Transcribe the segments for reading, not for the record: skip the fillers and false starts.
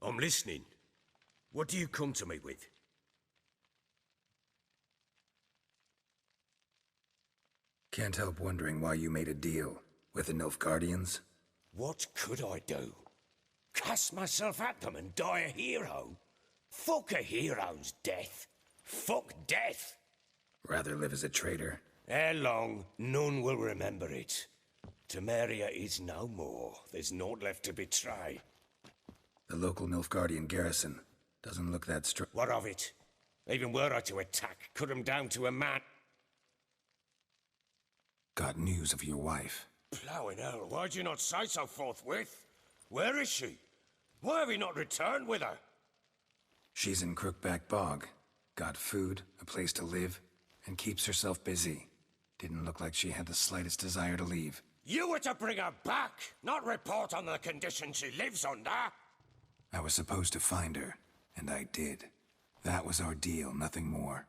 I'm listening. What do you come to me with? Can't help wondering why you made a deal with the Nilfgaardians. What could I do? Cast myself at them and die a hero? Fuck a hero's death. Fuck death. Rather live as a traitor. Ere long, none will remember it. Temeria is no more. There's naught left to betray. The local Nilfgaardian garrison doesn't look that strong. What of it? Even were I to attack, cut him down to a man. Got news of your wife. Plowing hell, why'd you not say so forthwith? Where is she? Why have you not returned with her? She's in Crookback Bog. Got food, a place to live, and keeps herself busy. Didn't look like she had the slightest desire to leave. You were to bring her back, not report on the condition she lives under. I was supposed to find her, and I did. That was our deal, nothing more.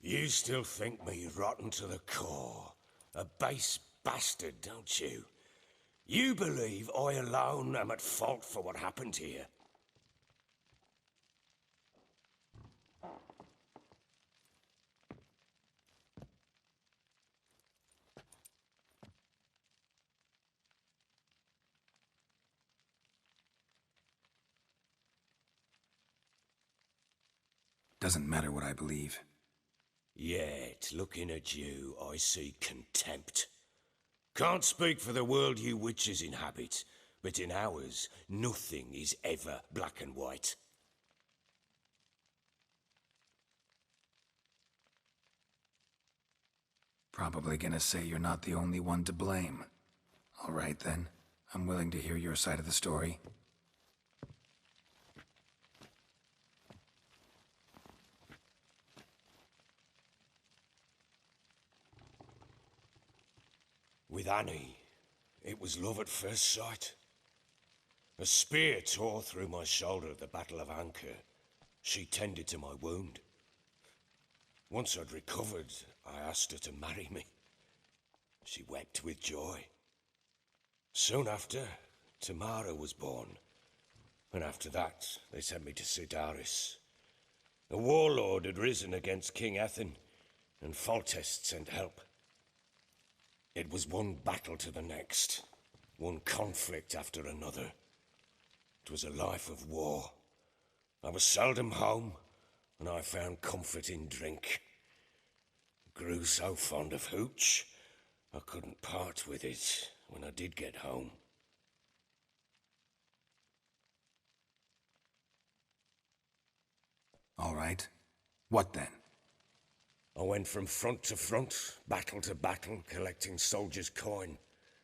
You still think me rotten to the core. A base bastard, don't you? You believe I alone am at fault for what happened here. Doesn't matter what I believe. Yet, looking at you, I see contempt. Can't speak for the world you witches inhabit, but in ours, nothing is ever black and white. Probably gonna say you're not the only one to blame. All right then, I'm willing to hear your side of the story. With Annie, it was love at first sight. A spear tore through my shoulder at the Battle of Anchor. She tended to my wound. Once I'd recovered, I asked her to marry me. She wept with joy. Soon after, Tamara was born. And after that, they sent me to Sidaris. A warlord had risen against King Ethan, and Foltest sent help. It was one battle to the next, one conflict after another. It was a life of war. I was seldom home, and I found comfort in drink. Grew so fond of hooch, I couldn't part with it when I did get home. All right. What then? I went from front to front, battle to battle, collecting soldiers' coin,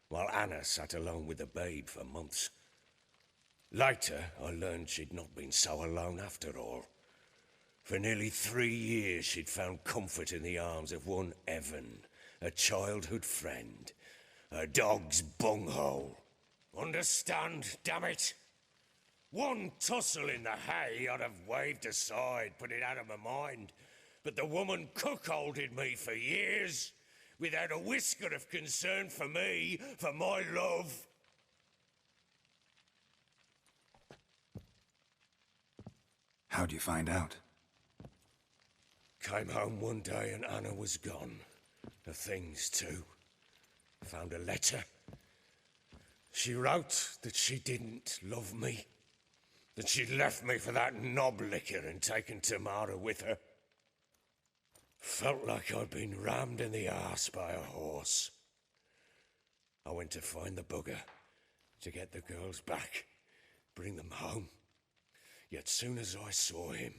while Anna sat alone with the babe for months. Later, I learned she'd not been so alone after all. For nearly 3 years, she'd found comfort in the arms of one Evan, a childhood friend, a dog's bunghole. Understand, damn it? One tussle in the hay I'd have waved aside, put it out of my mind. But the woman cuckolded me for years, without a whisker of concern for me, for my love. How'd you find out? Came home one day and Anna was gone. The things too. Found a letter. She wrote that she didn't love me. That she'd left me for that knob licker and taken Tamara with her. Felt like I'd been rammed in the arse by a horse. I went to find the bugger, to get the girls back, bring them home. Yet soon as I saw him,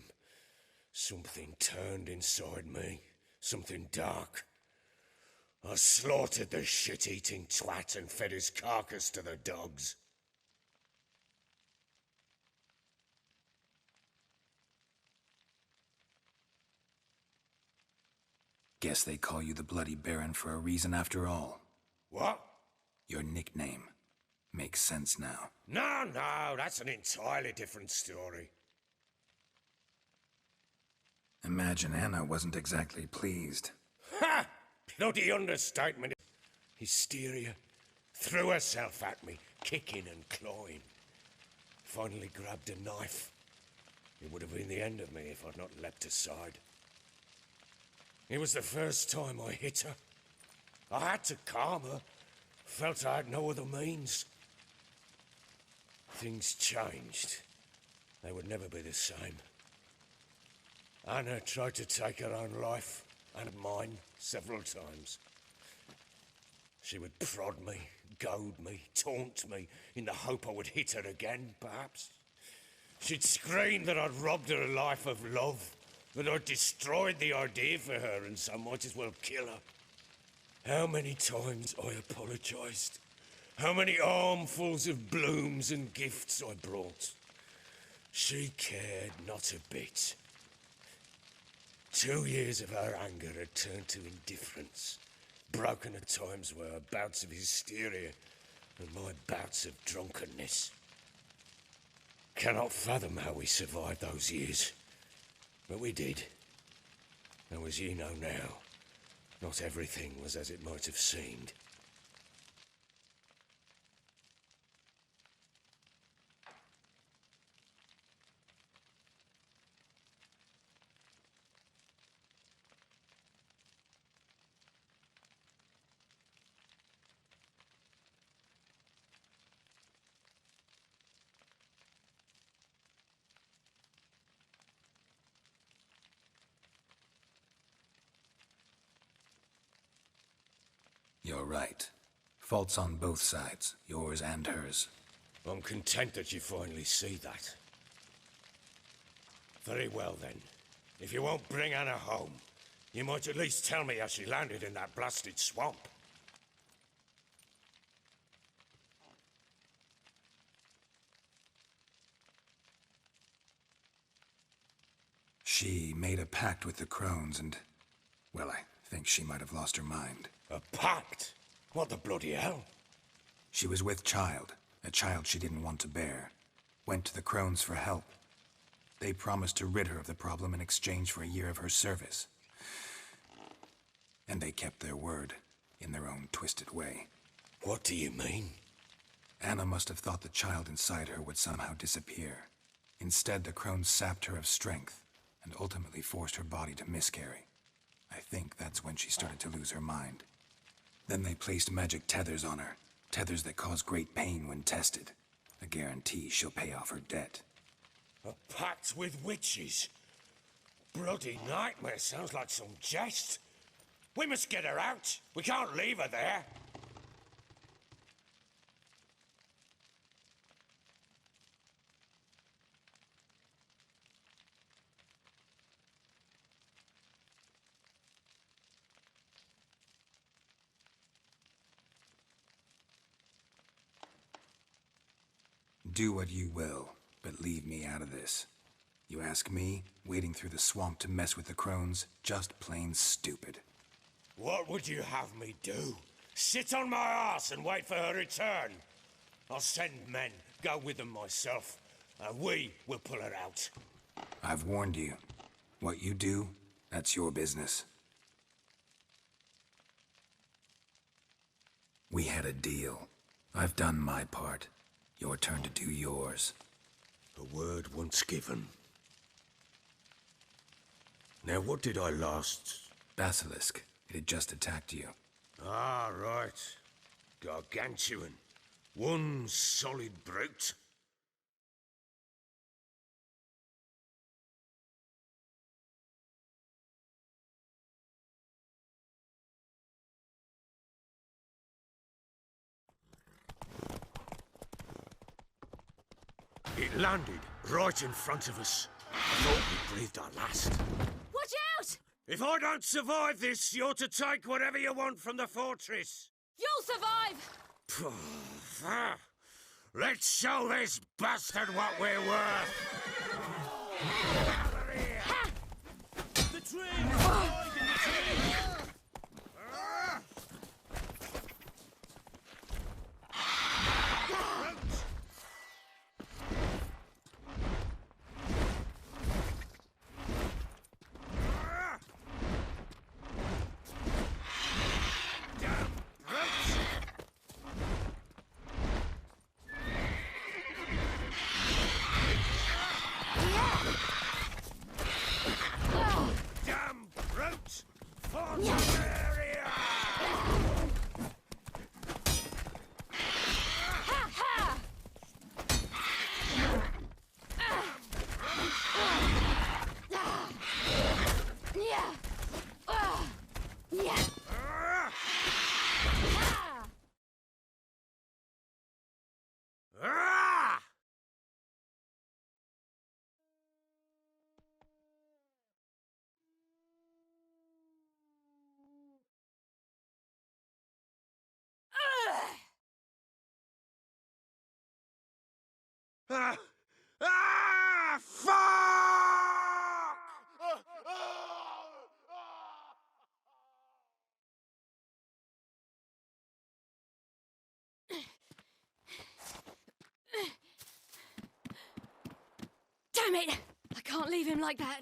something turned inside me, something dark. I slaughtered the shit-eating twat and fed his carcass to the dogs. Guess they call you the Bloody Baron for a reason after all. What? Your nickname. Makes sense now. No, that's an entirely different story. Imagine Anna wasn't exactly pleased. Ha! Bloody understatement. Hysteria. threw herself at me, kicking and clawing. Finally grabbed a knife. It would have been the end of me if I'd not leapt aside. It was the first time I hit her. I had to calm her. Felt I had no other means. Things changed. They would never be the same. Anna tried to take her own life, and mine, several times. She would prod me, goad me, taunt me, in the hope I would hit her again, perhaps. She'd scream that I'd robbed her life of love, that I'd destroyed the idea for her, and so might as well kill her. How many times I apologized. How many armfuls of blooms and gifts I brought. She cared not a bit. 2 years of her anger had turned to indifference, broken at times were her bouts of hysteria and my bouts of drunkenness. Cannot fathom how we survived those years, but we did. Though as you know now, not everything was as it might have seemed. You're right. Faults on both sides, yours and hers. I'm content that you finally see that. Very well then. If you won't bring Anna home, you might at least tell me how she landed in that blasted swamp. She made a pact with the crones and, well, I think she might have lost her mind. A pact? What the bloody hell? She was with child, a child she didn't want to bear. Went to the crones for help. They promised to rid her of the problem in exchange for a year of her service. And they kept their word, in their own twisted way. What do you mean? Anna must have thought the child inside her would somehow disappear. Instead, the crones sapped her of strength, and ultimately forced her body to miscarry. I think that's when she started to lose her mind. Then they placed magic tethers on her, tethers that cause great pain when tested. A guarantee she'll pay off her debt. A pact with witches? Bloody nightmare, sounds like some jest. We must get her out. We can't leave her there. Do what you will, but leave me out of this. You ask me, wading through the swamp to mess with the crones, just plain stupid. What would you have me do? Sit on my ass and wait for her return? I'll send men, go with them myself, and we will pull her out. I've warned you. What you do, that's your business. We had a deal. I've done my part. Your turn to do yours. A word once given. Now, what did I last... Basilisk. It had just attacked you. Ah, right. Gargantuan. One solid brute. It landed right in front of us. I thought we breathed our last. Watch out! If I don't survive this, you're to take whatever you want from the fortress. You'll survive! Let's show this bastard what we're worth. The tree! Ah! Ah! Fuck! Damn it! I can't leave him like that.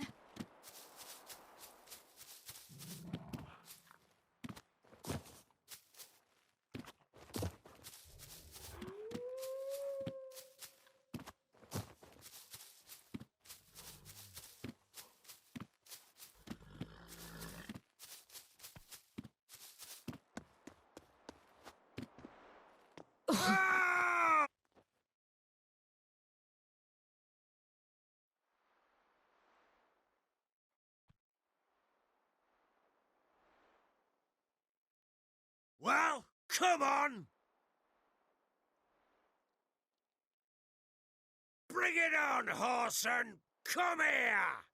Well, come on! Bring it on, Whoreson! Come here!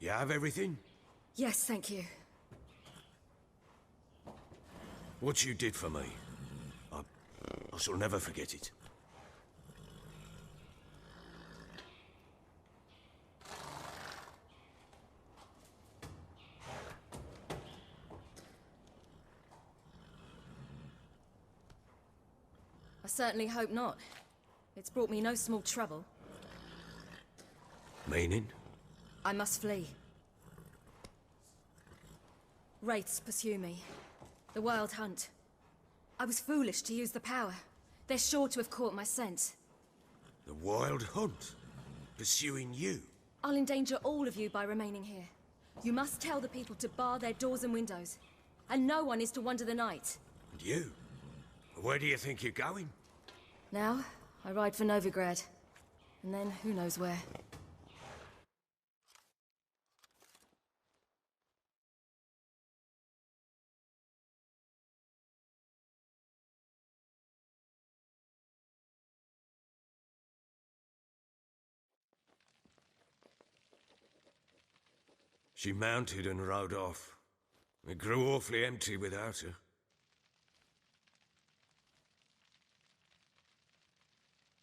You have everything? Yes, thank you. What you did for me, I shall never forget it. I certainly hope not. It's brought me no small trouble. Meaning? I must flee. Wraiths pursue me. The Wild Hunt. I was foolish to use the power. They're sure to have caught my scent. The Wild Hunt? Pursuing you? I'll endanger all of you by remaining here. You must tell the people to bar their doors and windows. And no one is to wander the night. And you? Where do you think you're going? Now, I ride for Novigrad. And then, who knows where. She mounted and rode off. It grew awfully empty without her.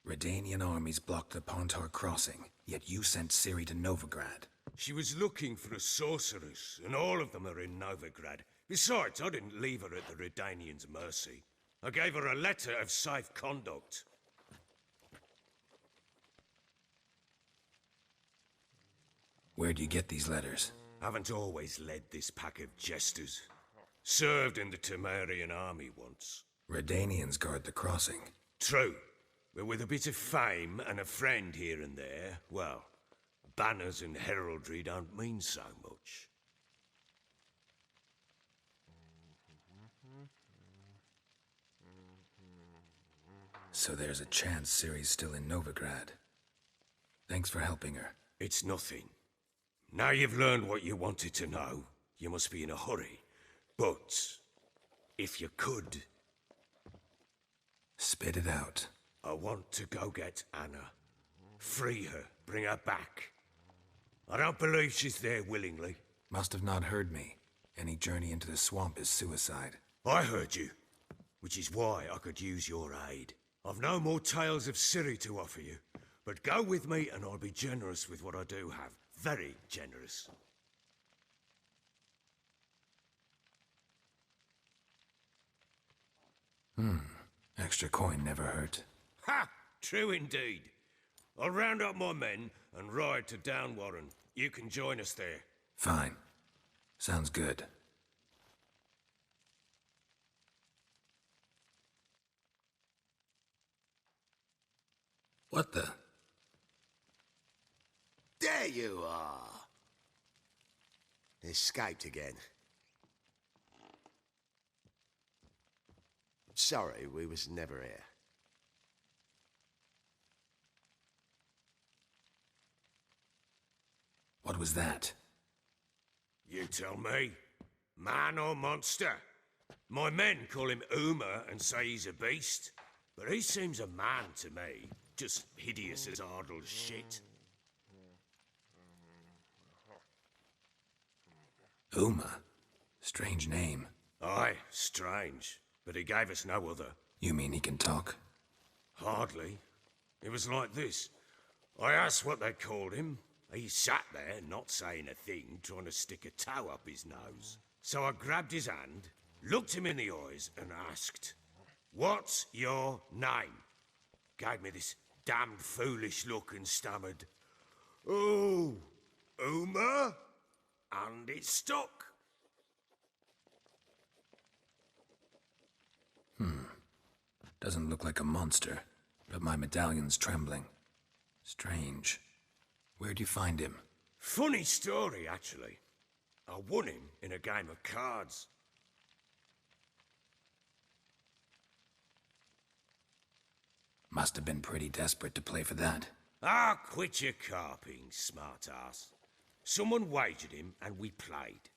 Redanian armies blocked the Pontar crossing, yet you sent Ciri to Novigrad. She was looking for a sorceress, and all of them are in Novigrad. Besides, I didn't leave her at the Redanians' mercy. I gave her a letter of safe conduct. Where'd you get these letters? Haven't always led this pack of jesters. Served in the Temerian army once. Redanians guard the crossing. True. But with a bit of fame and a friend here and there, well, banners and heraldry don't mean so much. So there's a chance Ciri's still in Novigrad. Thanks for helping her. It's nothing. Now you've learned what you wanted to know, you must be in a hurry. But, if you could... Spit it out. I want to go get Anna. Free her, bring her back. I don't believe she's there willingly. Must have not heard me. Any journey into the swamp is suicide. I heard you, which is why I could use your aid. I've no more tales of Ciri to offer you, but go with me and I'll be generous with what I do have. Very generous. Extra coin never hurt. Ha! True indeed. I'll round up my men and ride to Downwarren. You can join us there. Fine. Sounds good. What the? There you are. Escaped again. Sorry, we was never here. What was that? You tell me. Man or monster? My men call him Uma and say he's a beast. But he seems a man to me. Just hideous as Ardle's shit. Uma? Strange name. Aye, strange. But he gave us no other. You mean he can talk? Hardly. It was like this. I asked what they called him. He sat there, not saying a thing, trying to stick a toe up his nose. So I grabbed his hand, looked him in the eyes, and asked, "What's your name?" Gave me this damned foolish look and stammered, "Oh, Uma?" And it stuck. Doesn't look like a monster, but my medallion's trembling. Strange. Where'd you find him? Funny story, actually. I won him in a game of cards. Must have been pretty desperate to play for that. Ah, quit your carping, smart-ass. Someone wagered him, and we played.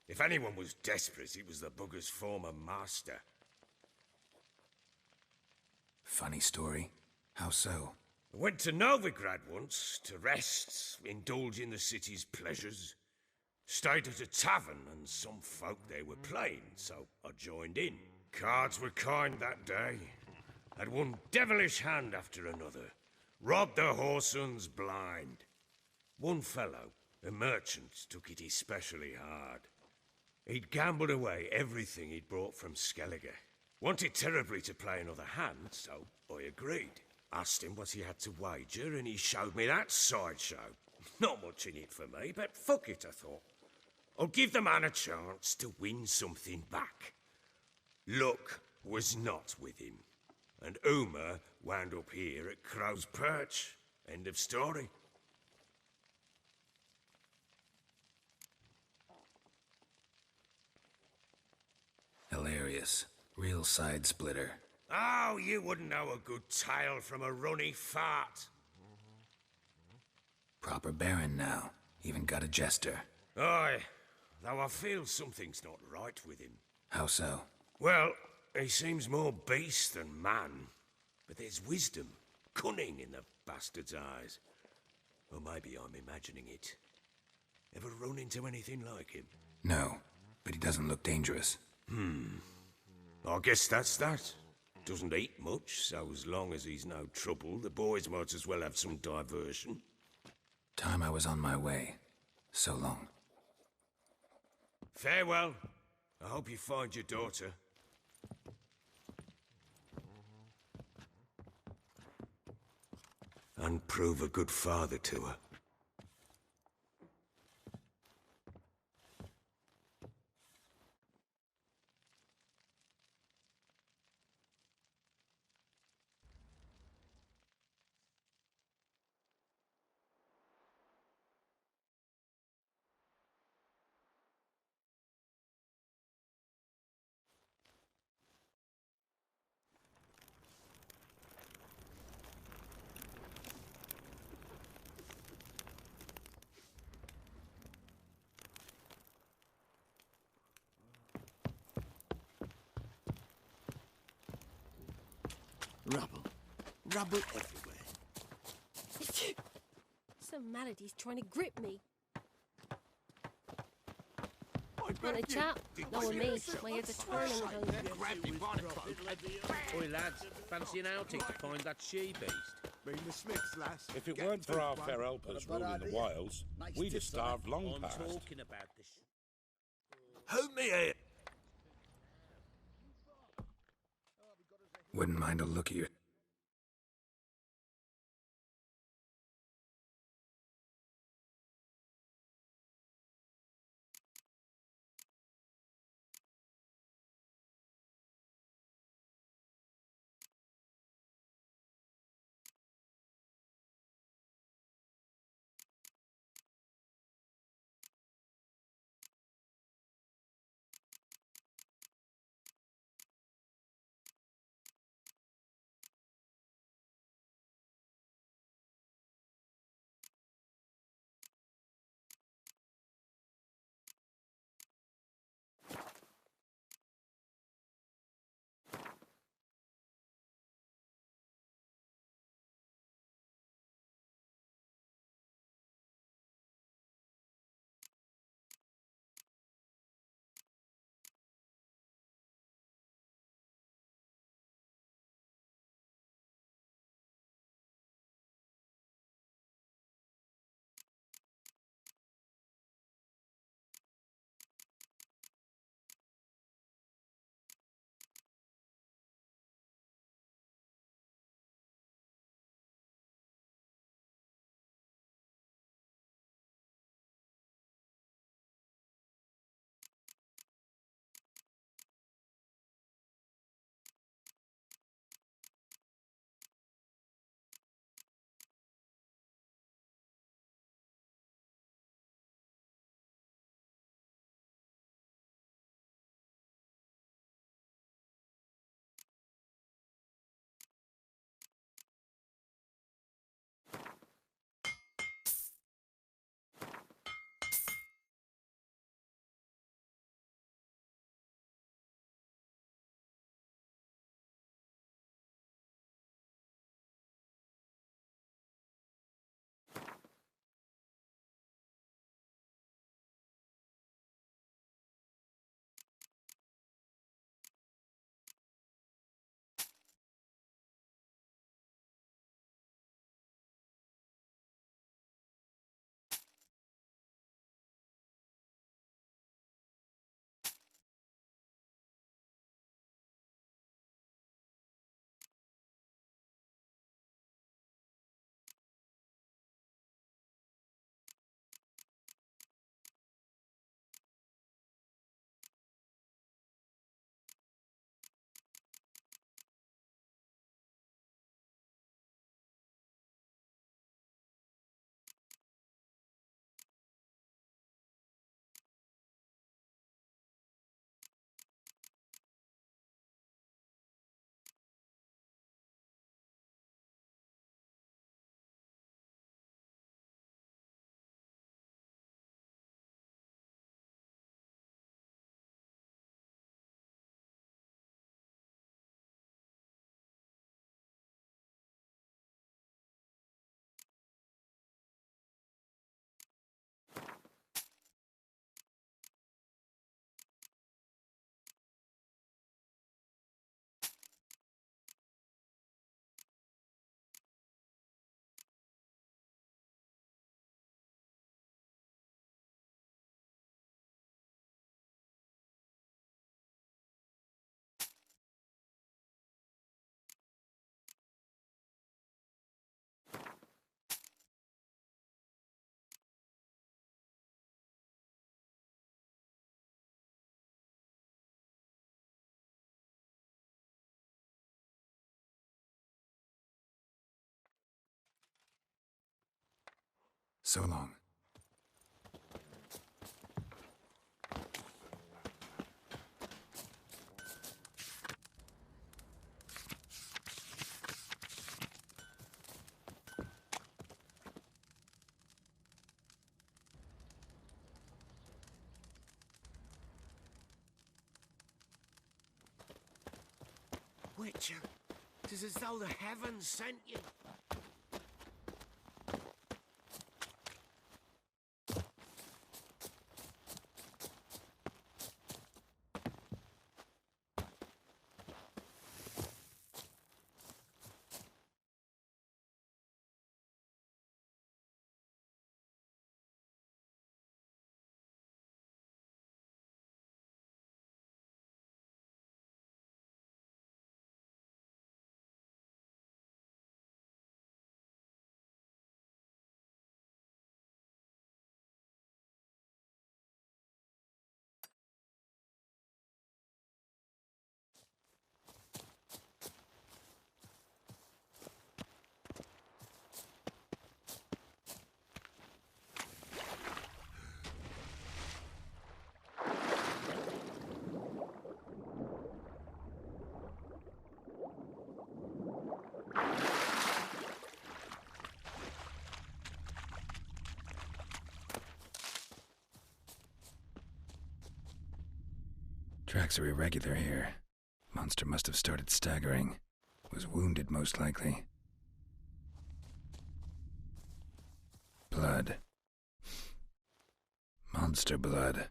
If anyone was desperate, it was the bugger's former master. Funny story. How so? I went to Novigrad once, to rest, indulge in the city's pleasures. Stayed at a tavern, and some folk there were playing, so I joined in. Cards were kind that day. Had one devilish hand after another. Robbed the Whoresons blind. One fellow, a merchant, took it especially hard. He'd gambled away everything he'd brought from Skellige. Wanted terribly to play another hand, so I agreed. Asked him what he had to wager, and he showed me that sideshow. Not much in it for me, but fuck it, I thought. I'll give the man a chance to win something back. Luck was not with him, and Uma wound up here at Crow's Perch. End of story. Hilarious. Real side splitter. Oh, you wouldn't know a good tale from a runny fart. Proper baron now. Even got a jester. Aye, though I feel something's not right with him. How so? Well, he seems more beast than man. But there's wisdom, cunning in the bastard's eyes. Or maybe I'm imagining it. Ever run into anything like him? No, but he doesn't look dangerous. I guess that's that. Doesn't eat much, so as long as he's no trouble, the boys might as well have some diversion. Time I was on my way. So long. Farewell. I hope you find your daughter. And prove a good father to her. Rubble. Rubble everywhere. Some malady's trying to grip me. Want a chat? No one me. My head's a twirling at home. Oi, lads, fancy an outing to find that she-beast? Bring the Smiths, lass. If it weren't for our fair helpers ruling the wilds, we'd have starved long I'm past. talking about the Hold me here. Wouldn't mind a look at you. So long. Witcher. 'Tis as though the heavens sent you. Tracks are irregular here. Monster must have started staggering. Was wounded, most likely. Blood. Monster blood.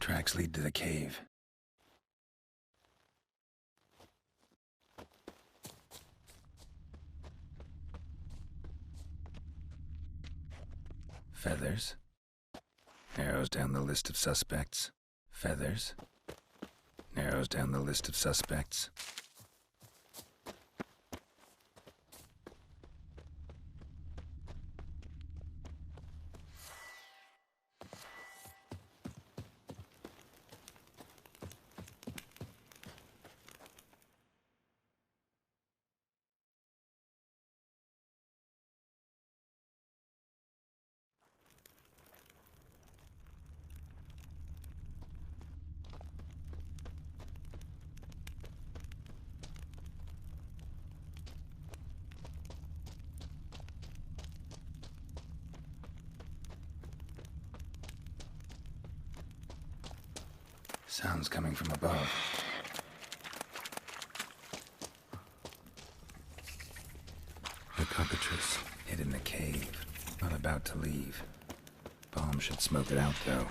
Tracks lead to the cave. Feathers. Narrows down the list of suspects. Feathers. Narrows down the list of suspects. Sounds coming from above. The cockatrice hid in the cave, not about to leave. Bomb should smoke it out, though.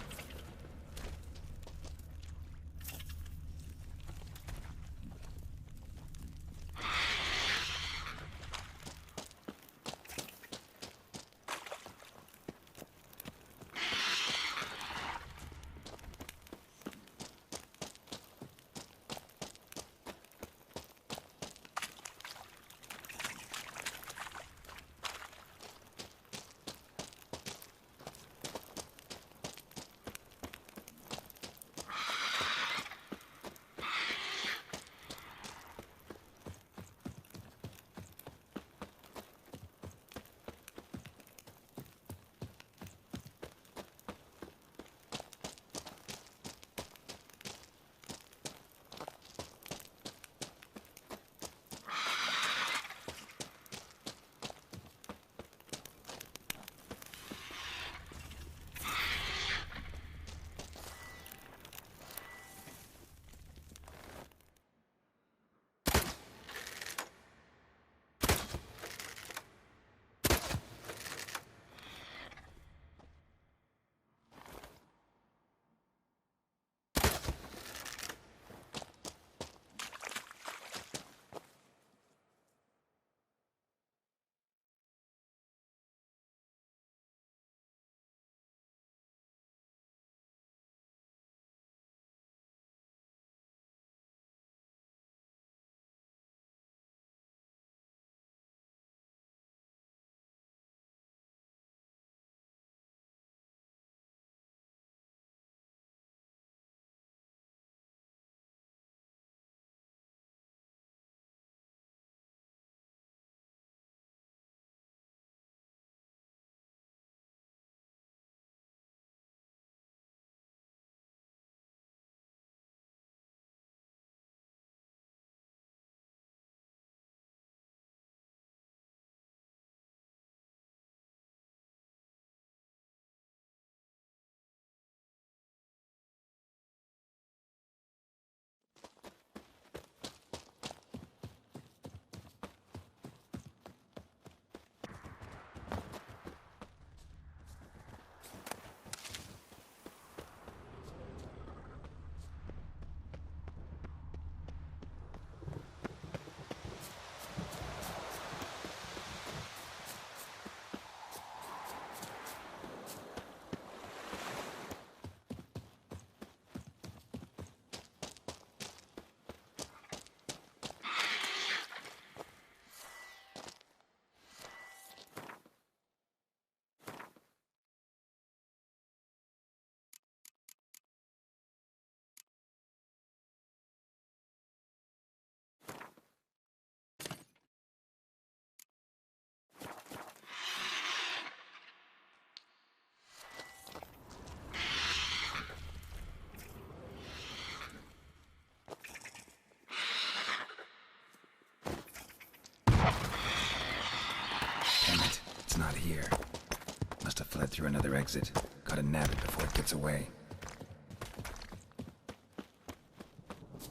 through another exit. Gotta nab it before it gets away.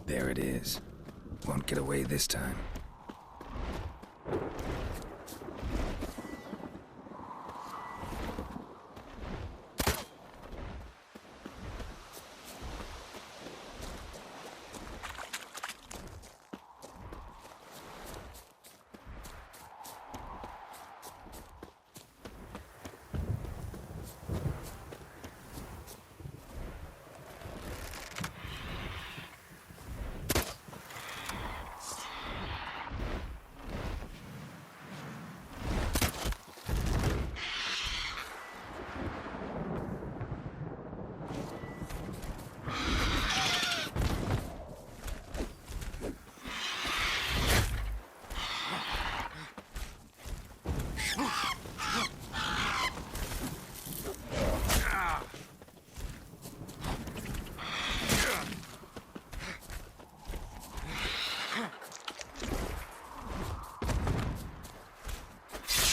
There it is. Won't get away this time.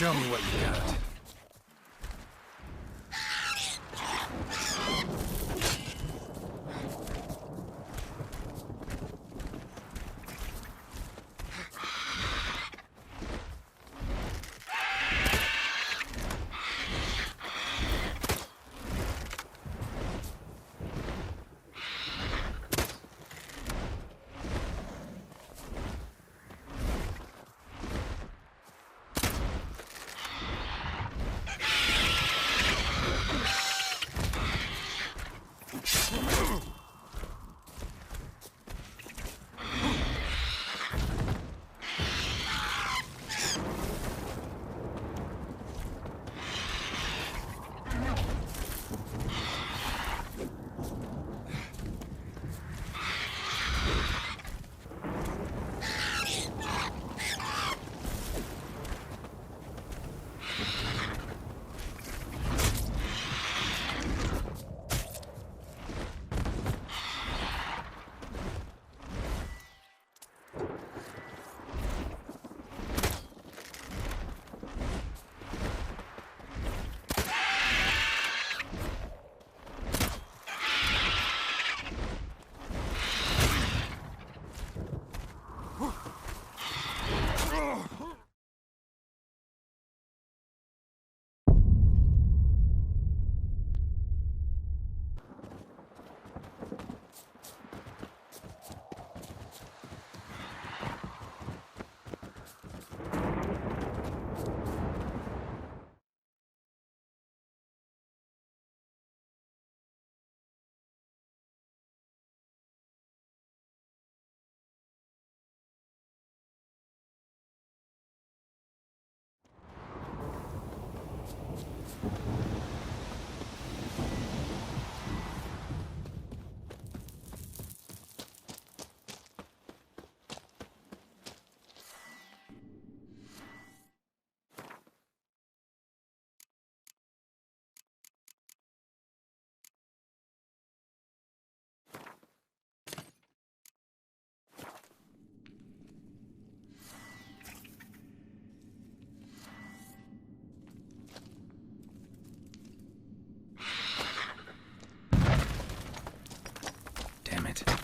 Show me what you got.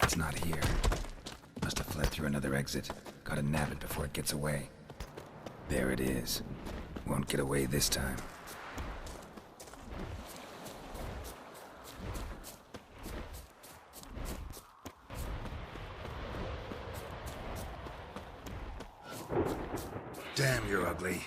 It's not here. Must have fled through another exit. Gotta nab it before it gets away. There it is. Won't get away this time. Damn, you're ugly.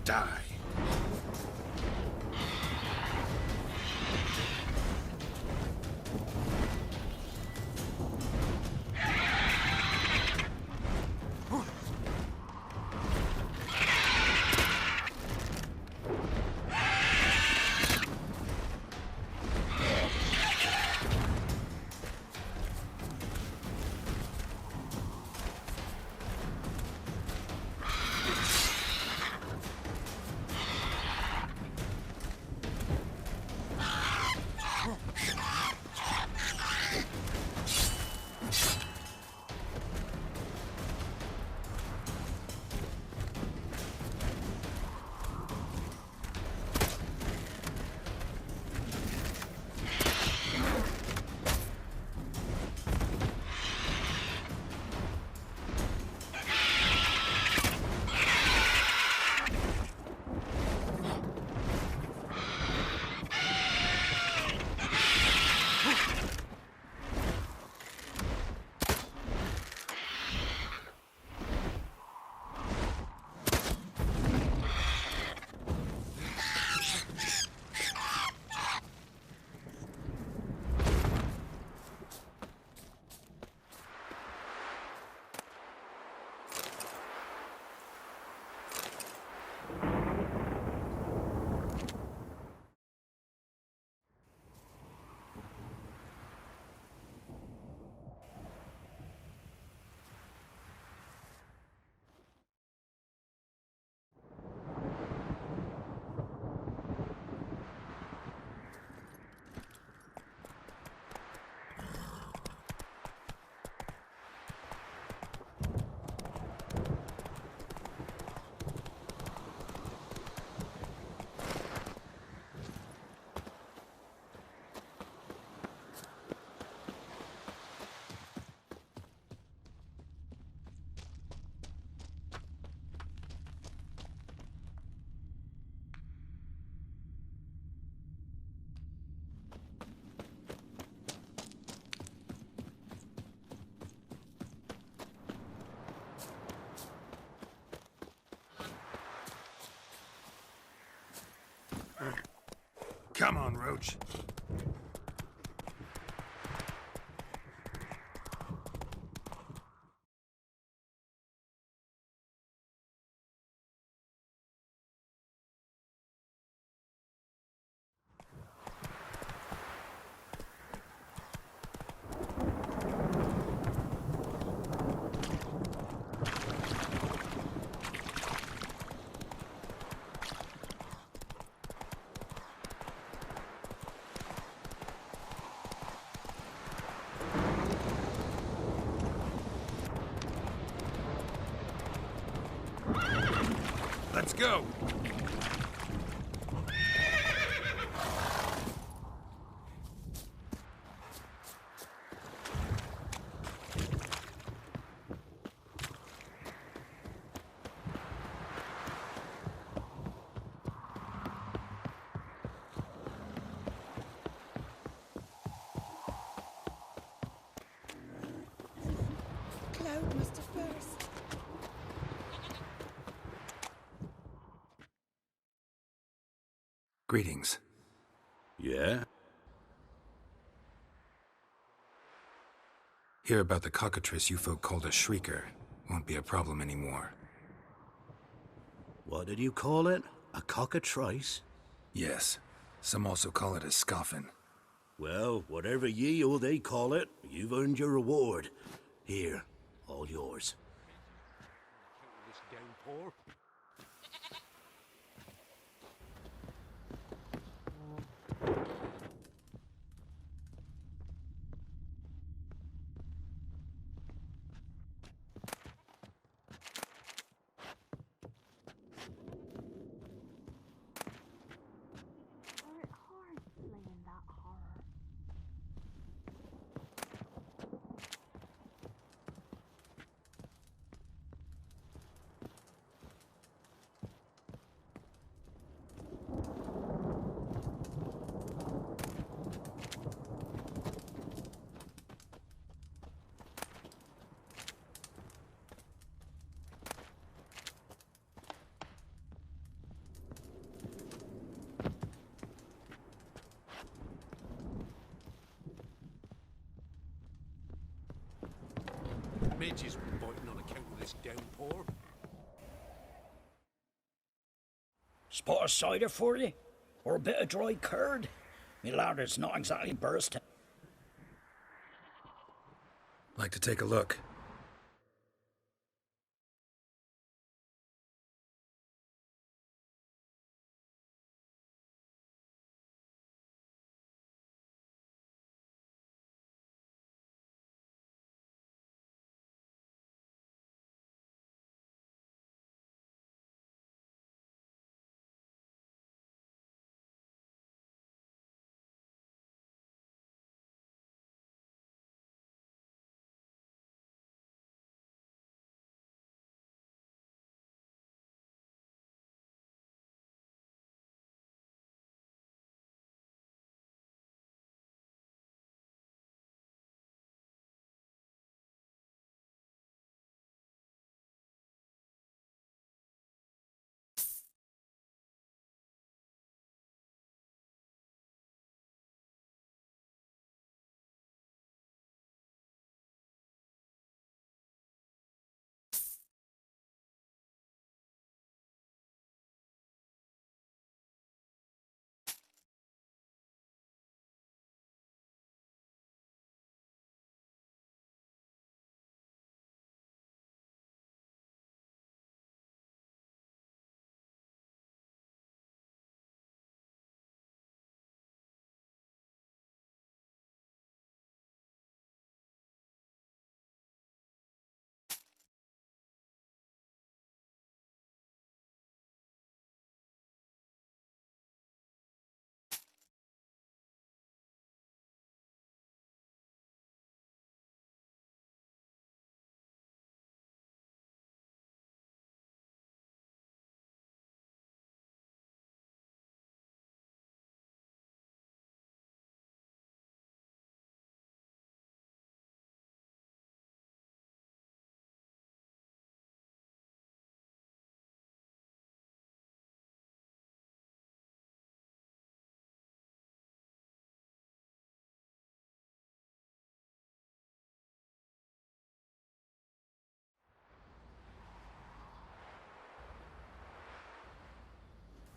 die. Come on, Roach. Let's go! Cloud must have first. Greetings. Yeah? Hear about the cockatrice you folk called a shrieker. Won't be a problem anymore. What did you call it? A cockatrice? Yes. Some also call it a scoffin. Well, whatever ye or they call it, you've earned your reward. Here, all yours. This downpour. Midges were biting on account of this downpour. Spot of cider for you? Or a bit of dry curd? Me larder's not exactly bursting. Like to take a look.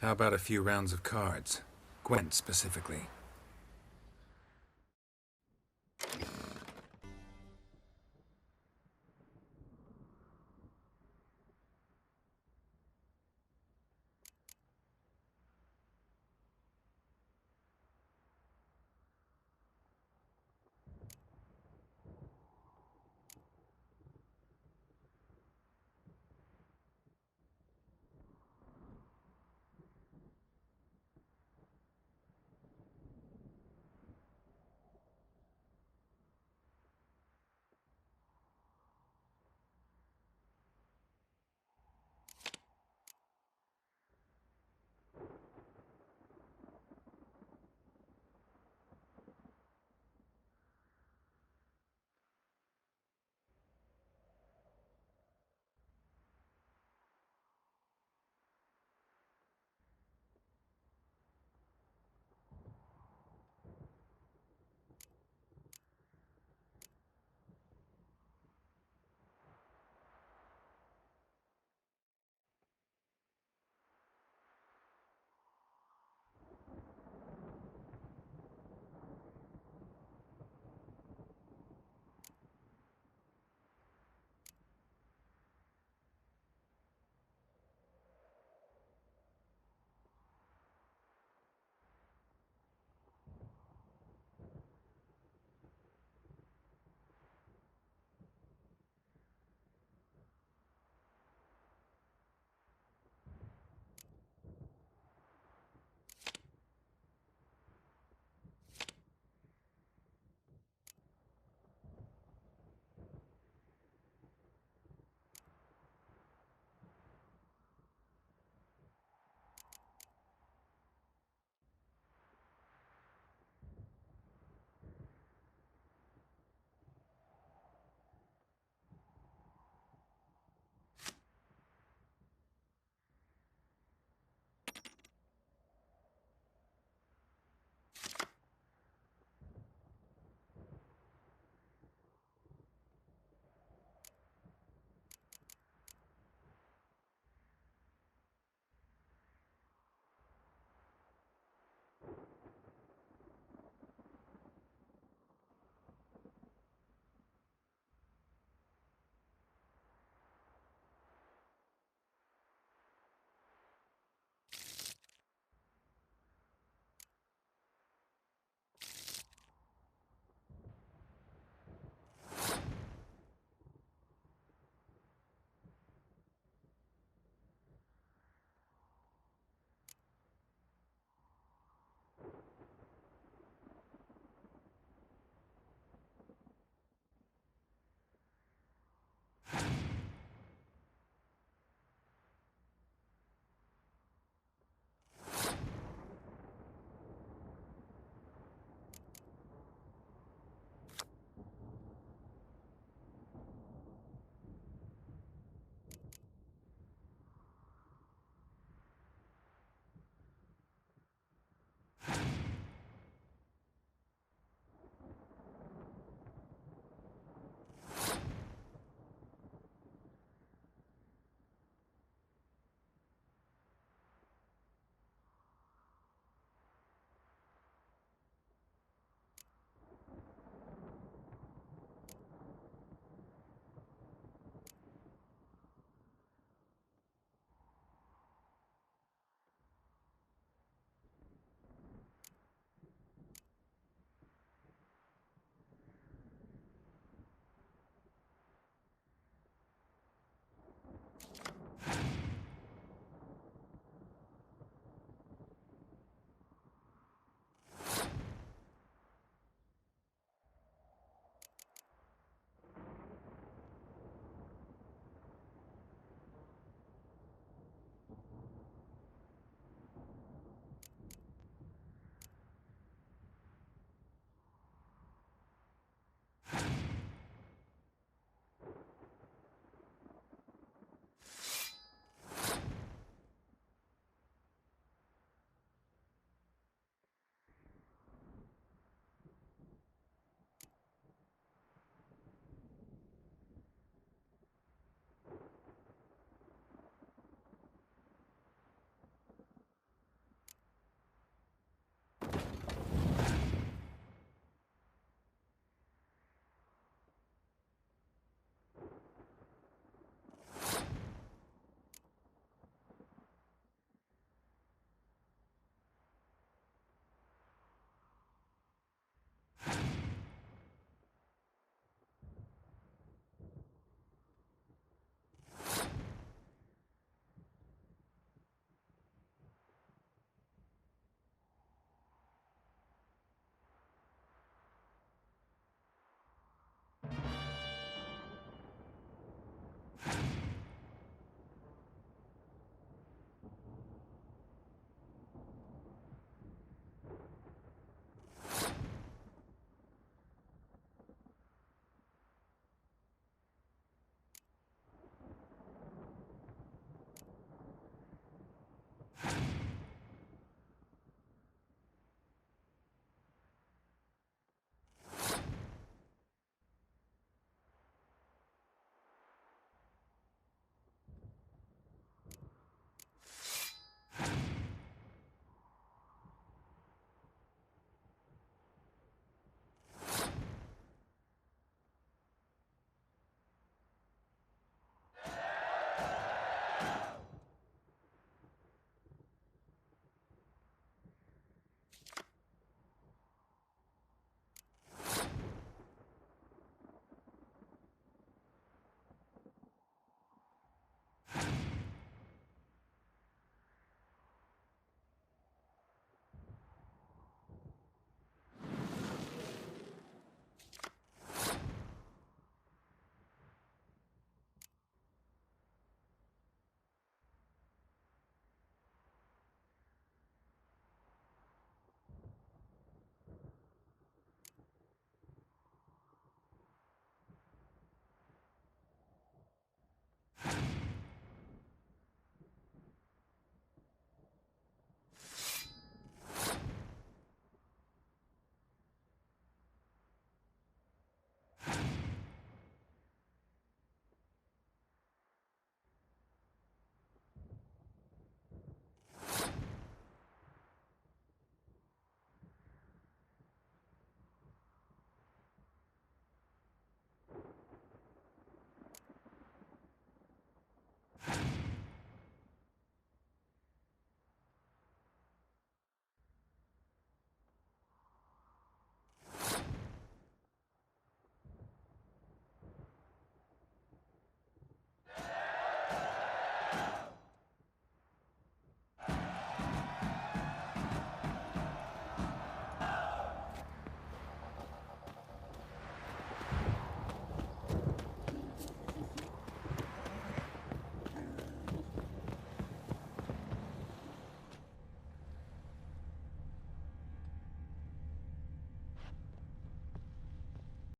How about a few rounds of cards? Gwent, specifically.